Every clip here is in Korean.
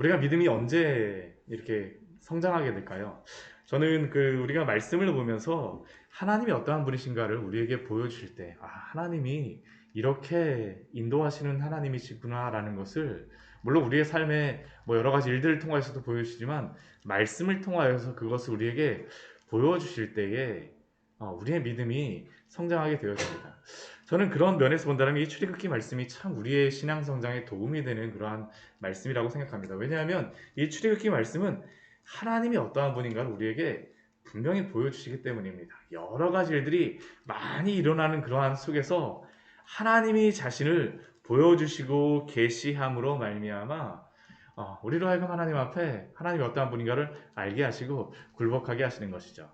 우리가 믿음이 언제 이렇게 성장하게 될까요? 저는 우리가 말씀을 보면서 하나님이 어떠한 분이신가를 우리에게 보여주실 때, 하나님이 이렇게 인도하시는 하나님이시구나라는 것을, 물론 우리의 삶에 뭐 여러 가지 일들을 통하여서도 보여주시지만, 말씀을 통하여서 그것을 우리에게 보여주실 때에 우리의 믿음이 성장하게 되어집니다. 저는 그런 면에서 본다면 이 출애굽기 말씀이 참 우리의 신앙 성장에 도움이 되는 그러한 말씀이라고 생각합니다. 왜냐하면 이 출애굽기 말씀은 하나님이 어떠한 분인가를 우리에게 분명히 보여주시기 때문입니다. 여러 가지 일들이 많이 일어나는 그러한 속에서 하나님이 자신을 보여주시고 계시함으로 말미암아 우리로 하여금 하나님 앞에 하나님이 어떠한 분인가를 알게 하시고 굴복하게 하시는 것이죠.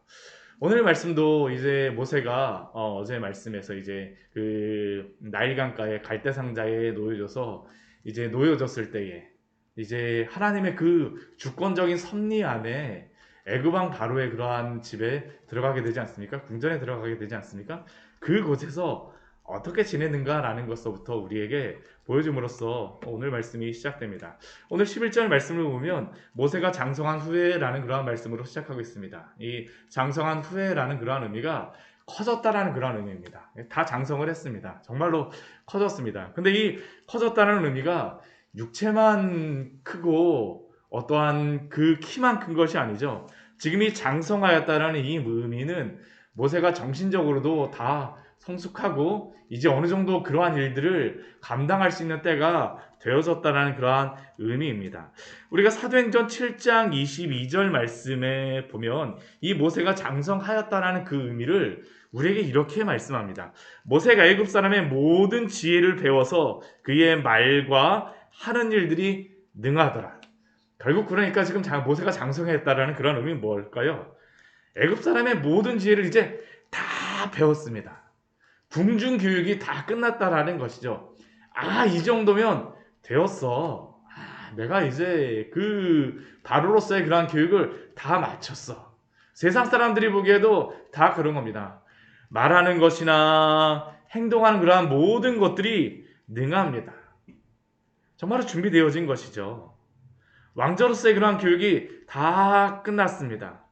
오늘 말씀도 이제 모세가 어제 말씀에서 이제 그 나일 강가에 갈대 상자에 놓여져서 이제 놓여졌을 때에 이제 하나님의 그 주권적인 섭리 안에 애굽 왕 바로의 그러한 집에 들어가게 되지 않습니까? 궁전에 들어가게 되지 않습니까? 그곳에서 어떻게 지내는가라는 것서부터 우리에게 보여줌으로써 오늘 말씀이 시작됩니다. 오늘 11절 말씀을 보면 모세가 장성한 후에라는 그러한 말씀으로 시작하고 있습니다. 이 장성한 후에라는 그러한 의미가 커졌다라는 그러한 의미입니다. 다 장성을 했습니다. 정말로 커졌습니다. 근데 이 커졌다는 의미가 육체만 크고 어떠한 그 키만 큰 것이 아니죠. 지금 이 장성하였다라는 이 의미는 모세가 정신적으로도 다 성숙하고 이제 어느 정도 그러한 일들을 감당할 수 있는 때가 되어졌다는 그러한 의미입니다. 우리가 사도행전 7장 22절 말씀에 보면 이 모세가 장성하였다라는 그 의미를 우리에게 이렇게 말씀합니다. 모세가 애굽 사람의 모든 지혜를 배워서 그의 말과 하는 일들이 능하더라. 결국 그러니까 지금 모세가 장성했다라는 그런 의미는 뭘까요? 애굽 사람의 모든 지혜를 이제 다 배웠습니다. 궁중 교육이 다 끝났다라는 것이죠. 이 정도면 되었어. 내가 이제 그 바로로서의 그러한 교육을 다 마쳤어. 세상 사람들이 보기에도 다 그런 겁니다. 말하는 것이나 행동하는 그러한 모든 것들이 능합니다. 정말로 준비되어진 것이죠. 왕자로서의 그러한 교육이 다 끝났습니다.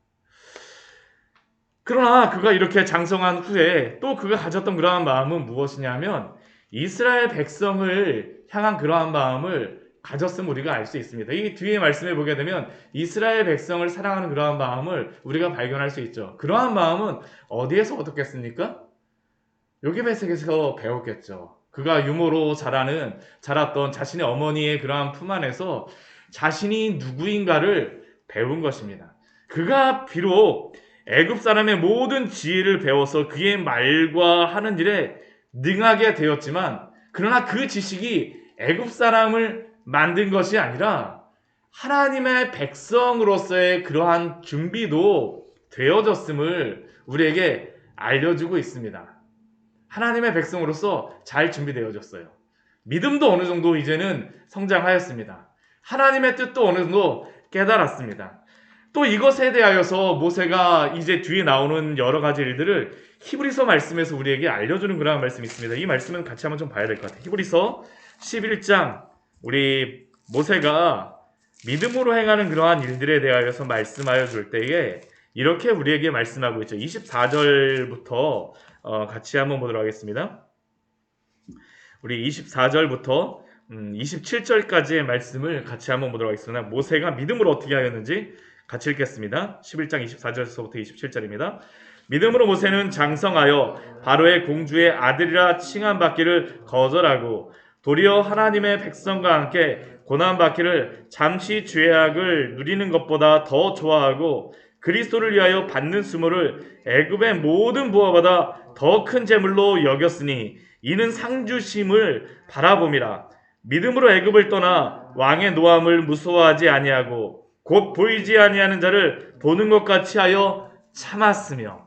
그러나 그가 이렇게 장성한 후에 또 그가 가졌던 그러한 마음은 무엇이냐면 이스라엘 백성을 향한 그러한 마음을 가졌음을 우리가 알 수 있습니다. 이 뒤에 말씀해 보게 되면 이스라엘 백성을 사랑하는 그러한 마음을 우리가 발견할 수 있죠. 그러한 마음은 어디에서 얻었겠습니까? 요게벳에게서 배웠겠죠. 그가 유모로 자랐던 자신의 어머니의 그러한 품 안에서 자신이 누구인가를 배운 것입니다. 그가 비록 애굽 사람의 모든 지혜를 배워서 그의 말과 하는 일에 능하게 되었지만 그러나 그 지식이 애굽 사람을 만든 것이 아니라 하나님의 백성으로서의 그러한 준비도 되어졌음을 우리에게 알려주고 있습니다. 하나님의 백성으로서 잘 준비되어졌어요. 믿음도 어느 정도 이제는 성장하였습니다. 하나님의 뜻도 어느 정도 깨달았습니다. 또 이것에 대하여서 모세가 이제 뒤에 나오는 여러 가지 일들을 히브리서 말씀에서 우리에게 알려주는 그런 말씀이 있습니다. 이 말씀은 같이 한번 좀 봐야 될 것 같아요. 히브리서 11장 우리 모세가 믿음으로 행하는 그러한 일들에 대하여서 말씀하여 줄 때에 이렇게 우리에게 말씀하고 있죠. 24절부터 같이 한번 보도록 하겠습니다. 우리 24절부터 27절까지의 말씀을 같이 한번 보도록 하겠습니다. 모세가 믿음으로 어떻게 하였는지 같이 읽겠습니다. 11장 24절에서부터 27절입니다. 믿음으로 모세는 장성하여 바로의 공주의 아들이라 칭함받기를 거절하고 도리어 하나님의 백성과 함께 고난받기를 잠시 죄악을 누리는 것보다 더 좋아하고 그리스도를 위하여 받는 수모를 애굽의 모든 부하보다 더 큰 재물로 여겼으니 이는 상주심을 바라봄이라. 믿음으로 애굽을 떠나 왕의 노함을 무서워하지 아니하고 곧 보이지 아니하는 자를 보는 것 같이 하여 참았으며.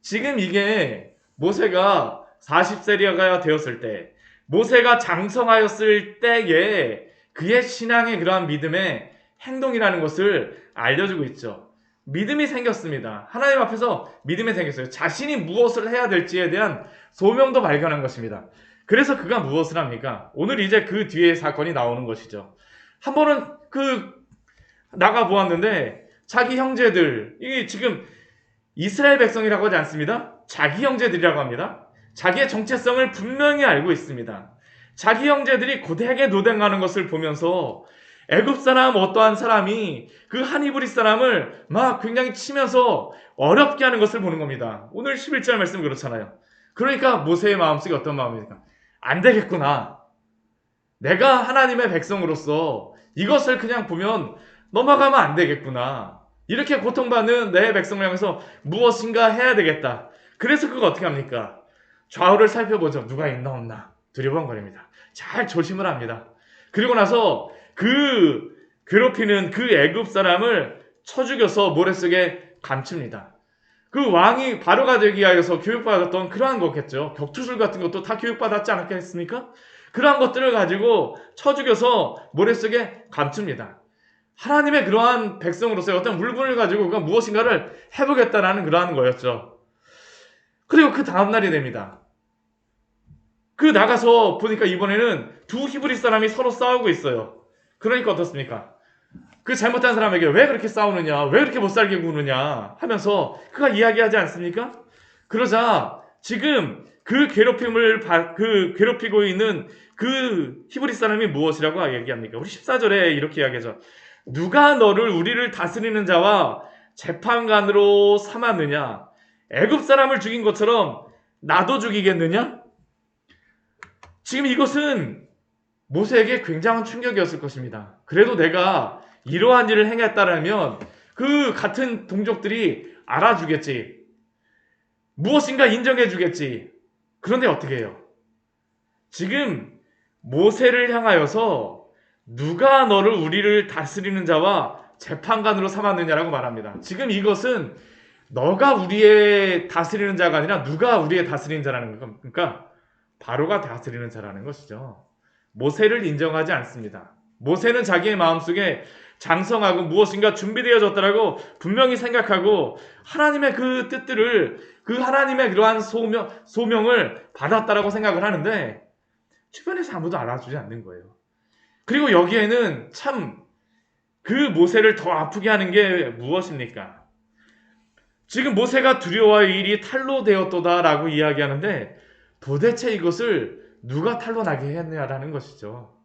지금 이게 모세가 40세가 되었을 때, 모세가 장성하였을 때에 그의 신앙의 그러한 믿음의 행동이라는 것을 알려주고 있죠. 믿음이 생겼습니다. 하나님 앞에서 믿음이 생겼어요. 자신이 무엇을 해야 될지에 대한 소명도 발견한 것입니다. 그래서 그가 무엇을 합니까? 오늘 이제 그 뒤에 사건이 나오는 것이죠. 한 번은 그 나가 보았는데 자기 형제들, 이게 지금 이스라엘 백성이라고 하지 않습니다. 자기 형제들이라고 합니다. 자기의 정체성을 분명히 알고 있습니다. 자기 형제들이 고되게 노댕하는 것을 보면서 애굽 사람 어떠한 사람이 그 한 히브리 사람을 막 굉장히 치면서 어렵게 하는 것을 보는 겁니다. 오늘 11절 말씀 그렇잖아요. 그러니까 모세의 마음속에 어떤 마음입니까? 안 되겠구나. 내가 하나님의 백성으로서 이것을 그냥 보면 넘어가면 안 되겠구나. 이렇게 고통받는 내 백성을 향해서 무엇인가 해야 되겠다. 그래서 그거 어떻게 합니까? 좌우를 살펴보죠. 누가 있나 없나 두리번거립니다. 잘 조심을 합니다. 그리고 나서 그 괴롭히는 그 애굽 사람을 쳐 죽여서 모래 속에 감춥니다. 그 왕이 바로가 되기 위해서 교육받았던 그러한 거겠죠. 격투술 같은 것도 다 교육받았지 않겠습니까? 그러한 것들을 가지고 쳐 죽여서 모래 속에 감춥니다. 하나님의 그러한 백성으로서의 어떤 물건을 가지고 그가 무엇인가를 해보겠다라는 그러한 거였죠. 그리고 그 다음날이 됩니다. 그 나가서 보니까 이번에는 두 히브리 사람이 서로 싸우고 있어요. 그러니까 어떻습니까? 그 잘못한 사람에게 왜 그렇게 싸우느냐, 왜 그렇게 못살게 구느냐 하면서 그가 이야기하지 않습니까? 그러자 지금 그 괴롭히고 있는 그 히브리 사람이 무엇이라고 얘기합니까? 우리 14절에 이렇게 이야기하죠. 누가 너를 우리를 다스리는 자와 재판관으로 삼았느냐? 애굽 사람을 죽인 것처럼 나도 죽이겠느냐? 지금 이것은 모세에게 굉장한 충격이었을 것입니다. 그래도 내가 이러한 일을 행했다라면 그 같은 동족들이 알아주겠지. 무엇인가 인정해주겠지. 그런데 어떻게 해요? 지금 모세를 향하여서 누가 너를 우리를 다스리는 자와 재판관으로 삼았느냐라고 말합니다. 지금 이것은 너가 우리의 다스리는 자가 아니라 누가 우리의 다스리는 자라는 겁니까? 그러니까 바로가 다스리는 자라는 것이죠. 모세를 인정하지 않습니다. 모세는 자기의 마음속에 장성하고 무엇인가 준비되어졌다라고 분명히 생각하고 하나님의 그 뜻들을 그 하나님의 그러한 소명을 받았다라고 생각을 하는데 주변에서 아무도 알아주지 않는 거예요. 그리고 여기에는 참 그 모세를 더 아프게 하는 게 무엇입니까? 지금 모세가 두려워하여 일이 탈로 되었도다라고 이야기하는데 도대체 이것을 누가 탈로 나게 했냐라는 것이죠.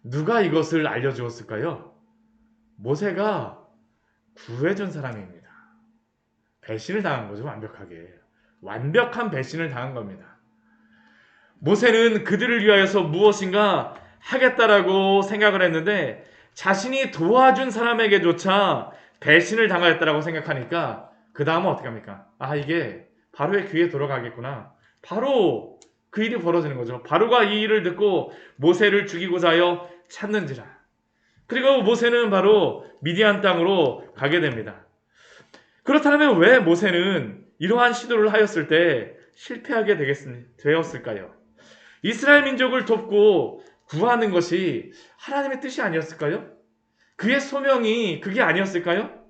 누가 이것을 알려주었을까요? 모세가 구해준 사람입니다. 배신을 당한 거죠. 완벽하게. 완벽한 배신을 당한 겁니다. 모세는 그들을 위하여서 무엇인가 하겠다라고 생각을 했는데 자신이 도와준 사람에게조차 배신을 당하였다라고 생각하니까 그 다음은 어떻게 합니까? 아, 이게 바로의 귀에 돌아가겠구나. 바로 그 일이 벌어지는 거죠. 바로가 이 일을 듣고 모세를 죽이고자 하여 찾는지라. 그리고 모세는 바로 미디안 땅으로 가게 됩니다. 그렇다면 왜 모세는 이러한 시도를 하였을 때 실패하게 되었을까요? 이스라엘 민족을 돕고 구하는 것이 하나님의 뜻이 아니었을까요? 그의 소명이 그게 아니었을까요?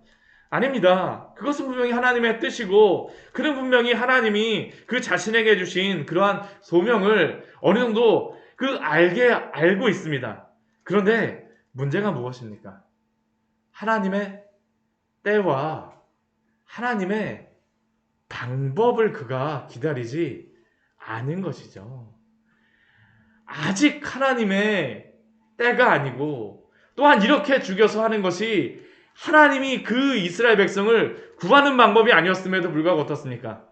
아닙니다. 그것은 분명히 하나님의 뜻이고 그는 분명히 하나님이 그 자신에게 주신 그러한 소명을 어느 정도 알고 있습니다. 그런데 문제가 무엇입니까? 하나님의 때와 하나님의 방법을 그가 기다리지 않은 것이죠. 아직 하나님의 때가 아니고 또한 이렇게 죽여서 하는 것이 하나님이 그 이스라엘 백성을 구하는 방법이 아니었음에도 불구하고 어떻습니까?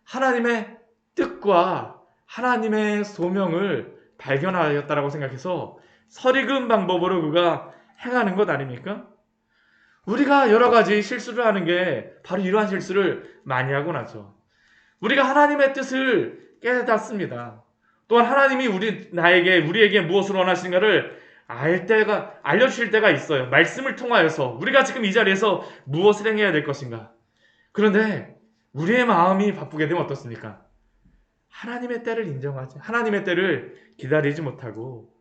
하나님의 뜻과 하나님의 소명을 발견하였다라고 생각해서 설익은 방법으로 그가 행하는 것 아닙니까? 우리가 여러 가지 실수를 하는 게 바로 이러한 실수를 많이 하고 나죠. 우리가 하나님의 뜻을 깨닫습니다. 또한 하나님이 우리에게 무엇을 원하시는가를 알려주실 때가 있어요. 말씀을 통하여서 우리가 지금 이 자리에서 무엇을 행해야 될 것인가. 그런데 우리의 마음이 바쁘게 되면 어떻습니까? 하나님의 때를 인정하지, 하나님의 때를 기다리지 못하고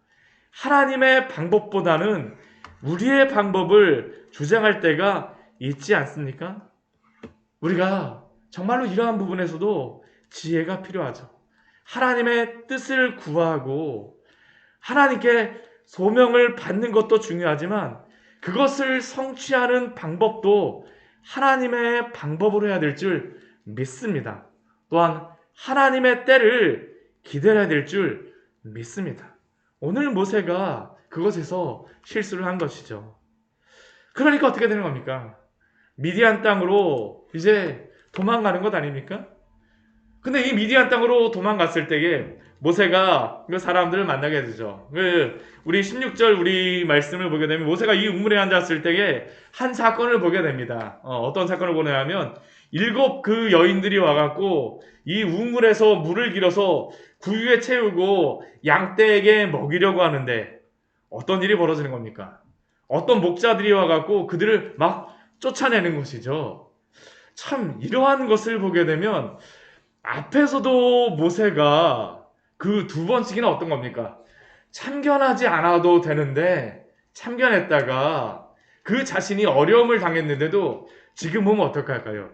하나님의 방법보다는 우리의 방법을 주장할 때가 있지 않습니까? 우리가 정말로 이러한 부분에서도 지혜가 필요하죠. 하나님의 뜻을 구하고 하나님께 소명을 받는 것도 중요하지만 그것을 성취하는 방법도 하나님의 방법으로 해야 될 줄 믿습니다. 또한 하나님의 때를 기다려야 될 줄 믿습니다. 오늘 모세가 그것에서 실수를 한 것이죠. 그러니까 어떻게 되는 겁니까? 미디안 땅으로 이제 도망가는 것 아닙니까? 근데 이 미디안 땅으로 도망갔을 때에 모세가 그 사람들을 만나게 되죠. 우리 16절 우리 말씀을 보게 되면 모세가 이 우물에 앉았을 때에 한 사건을 보게 됩니다. 어떤 사건을 보냐면 7 그 여인들이 와갖고 이 우물에서 물을 길어서 구유에 채우고 양떼에게 먹이려고 하는데 어떤 일이 벌어지는 겁니까? 어떤 목자들이 와갖고 그들을 막 쫓아내는 것이죠. 참 이러한 것을 보게 되면 앞에서도 모세가 그 2번씩이나 어떤 겁니까? 참견하지 않아도 되는데 참견했다가 그 자신이 어려움을 당했는데도 지금 보면 어떡할까요?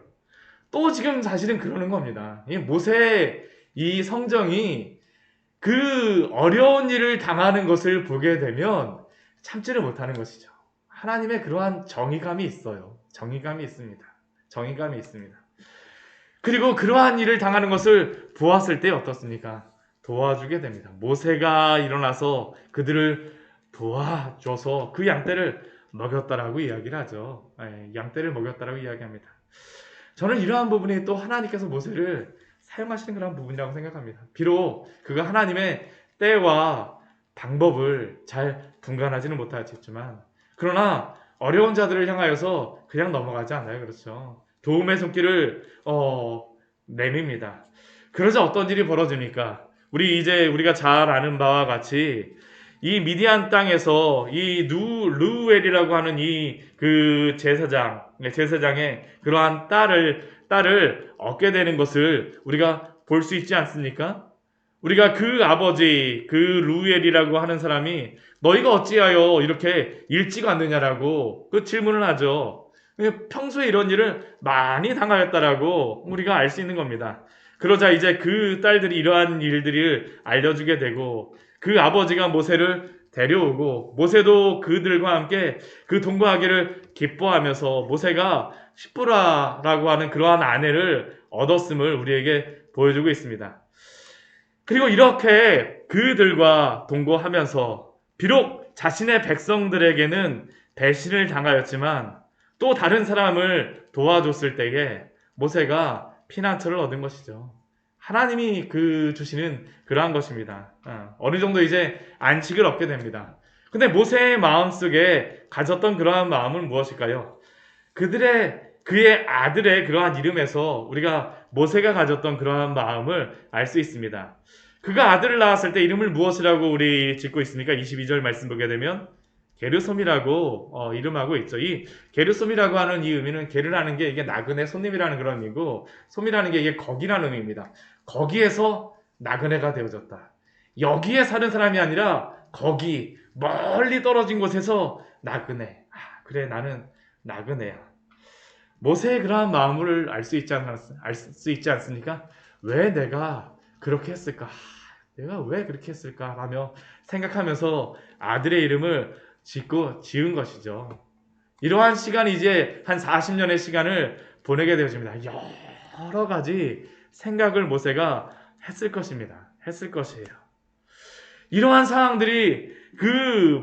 또 지금 사실은 그러는 겁니다. 이 모세의 이 성정이 그 어려운 일을 당하는 것을 보게 되면 참지를 못하는 것이죠. 하나님의 그러한 정의감이 있어요. 정의감이 있습니다. 정의감이 있습니다. 그리고 그러한 일을 당하는 것을 보았을 때 어떻습니까? 도와주게 됩니다. 모세가 일어나서 그들을 도와줘서 그 양떼를 먹였다라고 이야기를 하죠. 양떼를 먹였다라고 이야기합니다. 저는 이러한 부분이 또 하나님께서 모세를 사용하시는 그런 부분이라고 생각합니다. 비록 그가 하나님의 때와 방법을 잘 분간하지는 못하겠지만 그러나 어려운 자들을 향하여서 그냥 넘어가지 않아요. 그렇죠. 도움의 손길을 내밉니다. 그러자 어떤 일이 벌어집니까? 우리가 잘 아는 바와 같이 이 미디안 땅에서 이 루엘이라고 하는 그 제사장의 그러한 딸을 얻게 되는 것을 우리가 볼 수 있지 않습니까? 우리가 그 아버지 그 루엘이라고 하는 사람이 너희가 어찌하여 이렇게 일찍 왔느냐라고 그 질문을 하죠. 평소에 이런 일을 많이 당하였다라고 우리가 알 수 있는 겁니다. 그러자 이제 그 딸들이 이러한 일들을 알려주게 되고 그 아버지가 모세를 데려오고 모세도 그들과 함께 그 동거하기를 기뻐하면서 모세가 시프라라고 하는 그러한 아내를 얻었음을 우리에게 보여주고 있습니다. 그리고 이렇게 그들과 동거하면서 비록 자신의 백성들에게는 배신을 당하였지만 또 다른 사람을 도와줬을 때에 모세가 피난처를 얻은 것이죠. 하나님이 주시는 그러한 것입니다. 어느 정도 이제 안식을 얻게 됩니다. 근데 모세의 마음속에 가졌던 그러한 마음은 무엇일까요? 그의 아들의 그러한 이름에서 우리가 모세가 가졌던 그러한 마음을 알 수 있습니다. 그가 아들을 낳았을 때 이름을 무엇이라고 우리 짓고 있습니까? 22절 말씀 보게 되면 게르솜이라고 이름하고 있죠. 이 게르솜이라고 하는 이 의미는 게르라는 게 이게 나그네 손님이라는 그런 의미고 솜이라는 게 이게 거기라는 의미입니다. 거기에서 나그네가 되어졌다. 여기에 사는 사람이 아니라 거기 멀리 떨어진 곳에서 나그네. 그래 나는 나그네야. 모세의 그러한 마음을 알 수 있지 않습니까? 왜 내가 그렇게 했을까? 내가 왜 그렇게 했을까? 하며 생각하면서 아들의 이름을 지은 것이죠. 이러한 시간이 이제 한 40년의 시간을 보내게 되어집니다. 여러 가지 생각을 모세가 했을 것입니다. 했을 것이에요. 이러한 상황들이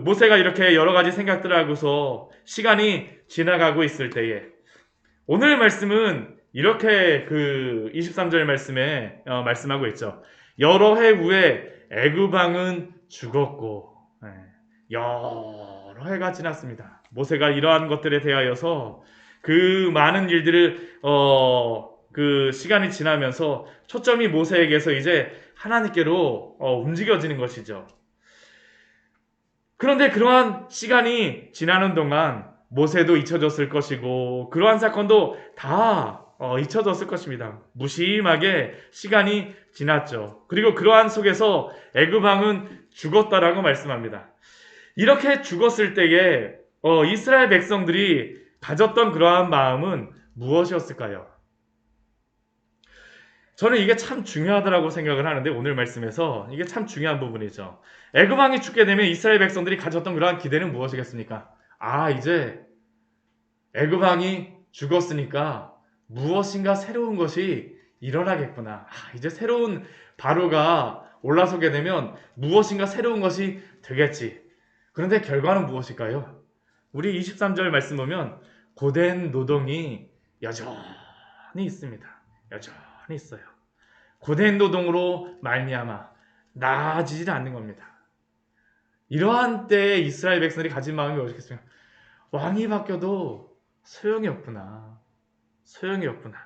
모세가 이렇게 여러 가지 생각들을 하고서 시간이 지나가고 있을 때에 오늘 말씀은 이렇게 23절 말씀에 말씀하고 있죠. 여러 해 후에 애굽 왕은 죽었고 여러 해가 지났습니다. 모세가 이러한 것들에 대하여서 그 많은 일들을 시간이 지나면서 초점이 모세에게서 이제 하나님께로 움직여지는 것이죠. 그런데 그러한 시간이 지나는 동안 모세도 잊혀졌을 것이고 그러한 사건도 다 잊혀졌을 것입니다. 무심하게 시간이 지났죠. 그리고 그러한 속에서 애굽 왕은 죽었다라고 말씀합니다. 이렇게 죽었을 때에 이스라엘 백성들이 가졌던 그러한 마음은 무엇이었을까요? 저는 이게 참 중요하다고 생각을 하는데 오늘 말씀에서 이게 참 중요한 부분이죠. 애굽 왕이 죽게 되면 이스라엘 백성들이 가졌던 그러한 기대는 무엇이겠습니까? 이제 애굽 왕이 죽었으니까 무엇인가 새로운 것이 일어나겠구나. 이제 새로운 바로가 올라서게 되면 무엇인가 새로운 것이 되겠지. 그런데 결과는 무엇일까요? 우리 23절 말씀 보면 고된 노동이 여전히 있습니다. 여전히 있어요. 고된 노동으로 말미암아 나아지지 않는 겁니다. 이러한 때에 이스라엘 백성들이 가진 마음이 무엇이겠습니까? 왕이 바뀌어도 소용이 없구나. 소용이 없구나.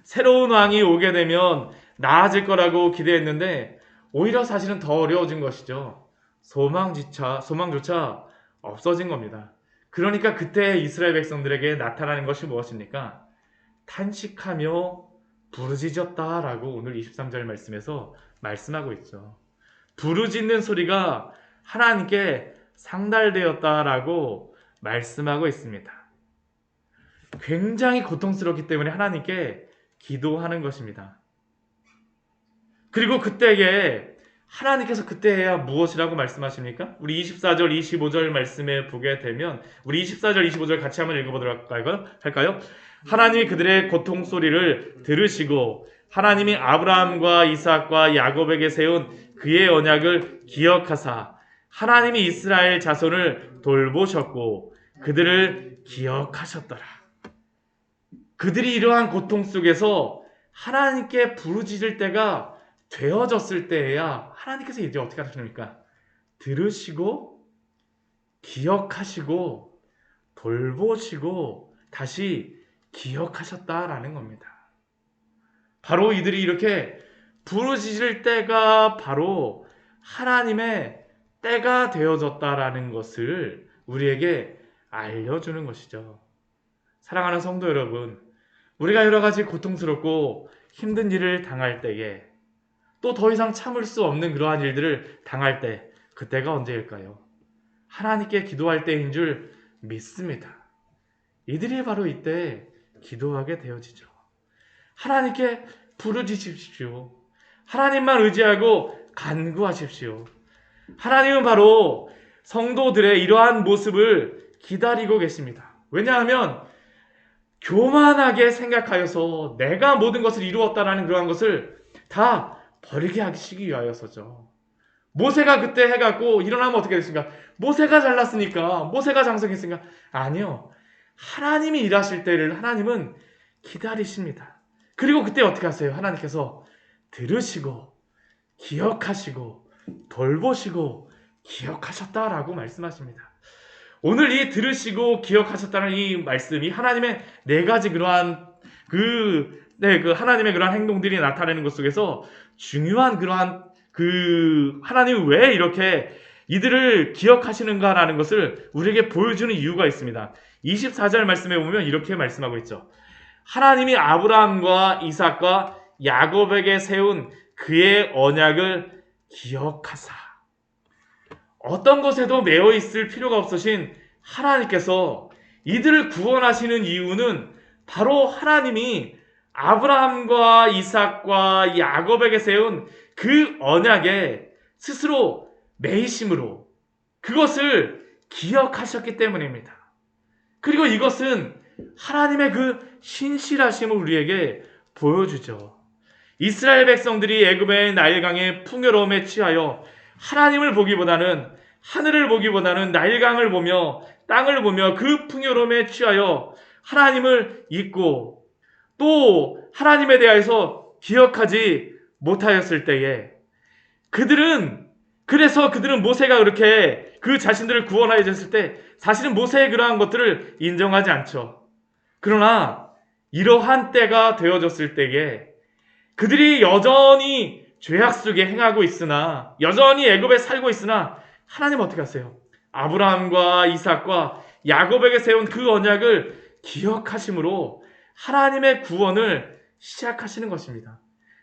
새로운 왕이 오게 되면 나아질 거라고 기대했는데 오히려 사실은 더 어려워진 것이죠. 소망조차 없어진 겁니다. 그러니까 그때 이스라엘 백성들에게 나타나는 것이 무엇입니까? 탄식하며 부르짖었다라고 오늘 23절 말씀에서 말씀하고 있죠. 부르짖는 소리가 하나님께 상달되었다라고 말씀하고 있습니다. 굉장히 고통스럽기 때문에 하나님께 기도하는 것입니다. 그리고 그때에 하나님께서 그때 해야 무엇이라고 말씀하십니까? 우리 24절, 25절 말씀에 보게 되면 우리 24절, 25절 같이 한번 읽어보도록 할까요? 하나님이 그들의 고통 소리를 들으시고 하나님이 아브라함과 이삭과 야곱에게 세운 그의 언약을 기억하사 하나님이 이스라엘 자손을 돌보셨고 그들을 기억하셨더라. 그들이 이러한 고통 속에서 하나님께 부르짖을 때가 되어졌을 때에야 하나님께서 이제 어떻게 하십니까? 들으시고 기억하시고 돌보시고 다시 기억하셨다라는 겁니다. 바로 이들이 이렇게 부르짖을 때가 바로 하나님의 때가 되어졌다라는 것을 우리에게 알려주는 것이죠. 사랑하는 성도 여러분, 우리가 여러 가지 고통스럽고 힘든 일을 당할 때에 또 더 이상 참을 수 없는 그러한 일들을 당할 때 그때가 언제일까요? 하나님께 기도할 때인 줄 믿습니다. 이들이 바로 이때 기도하게 되어지죠. 하나님께 부르짖으십시오. 하나님만 의지하고 간구하십시오. 하나님은 바로 성도들의 이러한 모습을 기다리고 계십니다. 왜냐하면 교만하게 생각하여서 내가 모든 것을 이루었다라는 그러한 것을 다 버리게 하시기 위하여서죠. 모세가 그때 해갖고 일어나면 어떻게 됐습니까? 모세가 잘났으니까, 모세가 장성했으니까. 아니요. 하나님이 일하실 때를 하나님은 기다리십니다. 그리고 그때 어떻게 하세요? 하나님께서 들으시고 기억하시고 돌보시고 기억하셨다라고 말씀하십니다. 오늘 이 들으시고 기억하셨다는 이 말씀이 하나님의 네 가지 그러한 그 하나님의 그러한 행동들이 나타내는 것 속에서 중요한 그러한 하나님이 왜 이렇게 이들을 기억하시는가라는 것을 우리에게 보여주는 이유가 있습니다. 24절 말씀에 보면 이렇게 말씀하고 있죠. 하나님이 아브라함과 이삭과 야곱에게 세운 그의 언약을 기억하사. 어떤 것에도 매여 있을 필요가 없으신 하나님께서 이들을 구원하시는 이유는 바로 하나님이 아브라함과 이삭과 야곱에게 세운 그 언약에 스스로 매이심으로 그것을 기억하셨기 때문입니다. 그리고 이것은 하나님의 그 신실하심을 우리에게 보여주죠. 이스라엘 백성들이 애굽의 나일강의 풍요로움에 취하여 하나님을 보기보다는 하늘을 보기보다는 나일강을 보며 땅을 보며 그 풍요로움에 취하여 하나님을 잊고 또 하나님에 대해서 기억하지 못하였을 때에 그래서 그들은 모세가 그렇게 그 자신들을 구원하여 줬을 때 사실은 모세의 그러한 것들을 인정하지 않죠. 그러나 이러한 때가 되어졌을 때에 그들이 여전히 죄악 속에 행하고 있으나 여전히 애굽에 살고 있으나 하나님 어떻게 하세요? 아브라함과 이삭과 야곱에게 세운 그 언약을 기억하심으로 하나님의 구원을 시작하시는 것입니다.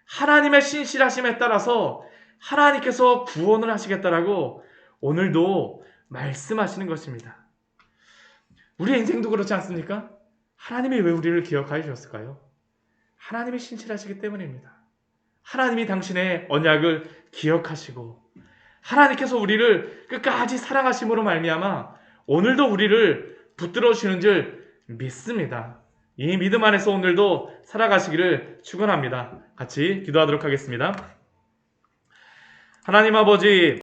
하나님의 신실하심에 따라서 하나님께서 구원을 하시겠다라고 오늘도 말씀하시는 것입니다. 우리의 인생도 그렇지 않습니까? 하나님이 왜 우리를 기억하여 주셨을까요? 하나님이 신실하시기 때문입니다. 하나님이 당신의 언약을 기억하시고 하나님께서 우리를 끝까지 사랑하심으로 말미암아 오늘도 우리를 붙들어 주시는 줄 믿습니다. 이 믿음 안에서 오늘도 살아가시기를 축원합니다. 같이 기도하도록 하겠습니다. 하나님 아버지,